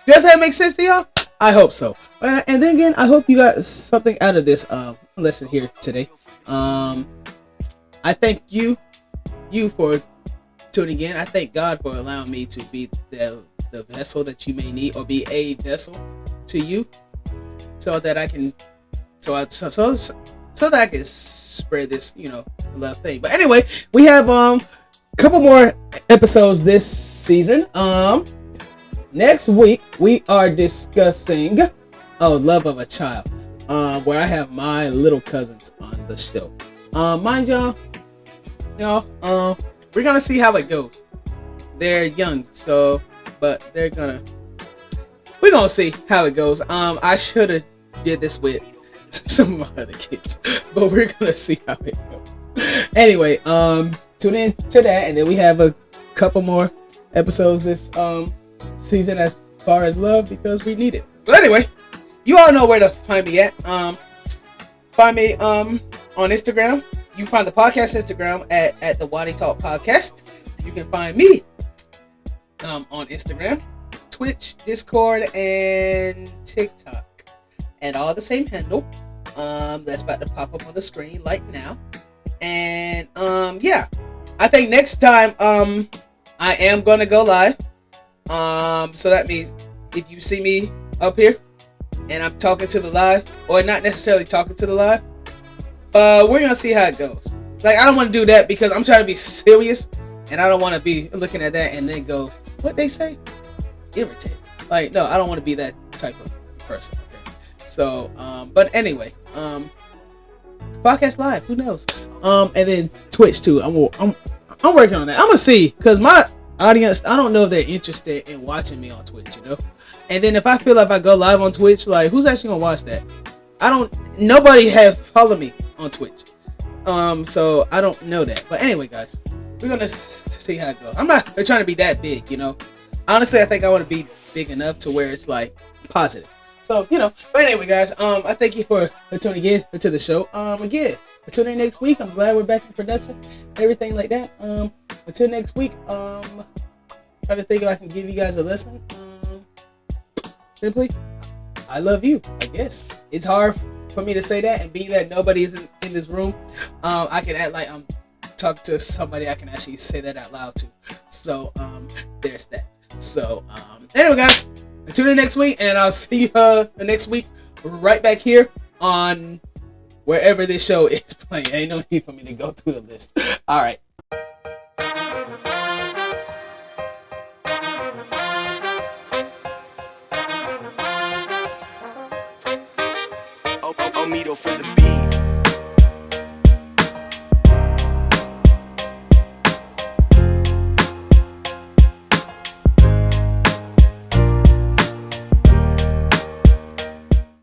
Does that make sense to y'all? I hope so. And then again, I hope you got something out of this lesson here today. I thank you for tuning in. I thank God for allowing me to be the vessel that you may need, or be a vessel to you, so that I can so that I can spread this, love thing. But anyway, we have a couple more episodes this season. next week we are discussing love of a child, where I have my little cousins on the show. Mind y'all, we're gonna see how it goes. They're young, but we're gonna see how it goes. I should have did this with some of my other kids, but we're gonna see how it goes. Anyway, tune in to that, and then we have a couple more episodes this season as far as love, because we need it. But anyway, you all know where to find me at. Find me on Instagram. You can find the podcast Instagram at the Waddy Talk Podcast. You can find me on Instagram, Twitch, Discord, and TikTok, and all the same handle. That's about to pop up on the screen like now. And yeah, I think next time I am gonna go live. So that means if you see me up here and I'm talking to the live, or not necessarily talking to the live, we're gonna see how it goes. Like, I don't want to do that because I'm trying to be serious, and I don't want to be looking at that and then go, what they say? Irritated. Like, no, I don't want to be that type of person. Okay. So, but anyway, podcast live, who knows? And then Twitch too. I'm working on that. I'm gonna see, because my audience, I don't know if they're interested in watching me on Twitch, And then if I feel like if I go live on Twitch, like, who's actually gonna watch that? Nobody have followed me on Twitch. So I don't know that. But anyway, guys, we're gonna see how it goes. I'm not trying to be that big, Honestly, I think I want to be big enough to where it's like positive. So, but anyway, guys, I thank you for tuning in to the show. Again, until next week, I'm glad we're back in production, everything like that. Until next week, trying to think if I can give you guys a lesson. Simply, I love you, I guess. It's hard for me to say that, and being that nobody's in this room, I can act like I'm talking to somebody I can actually say that out loud to. So, there's that. So, anyway, guys, tune in next week, and I'll see you next week right back here on wherever this show is playing. Ain't no need for me to go through the list. All right. Omido for the beat.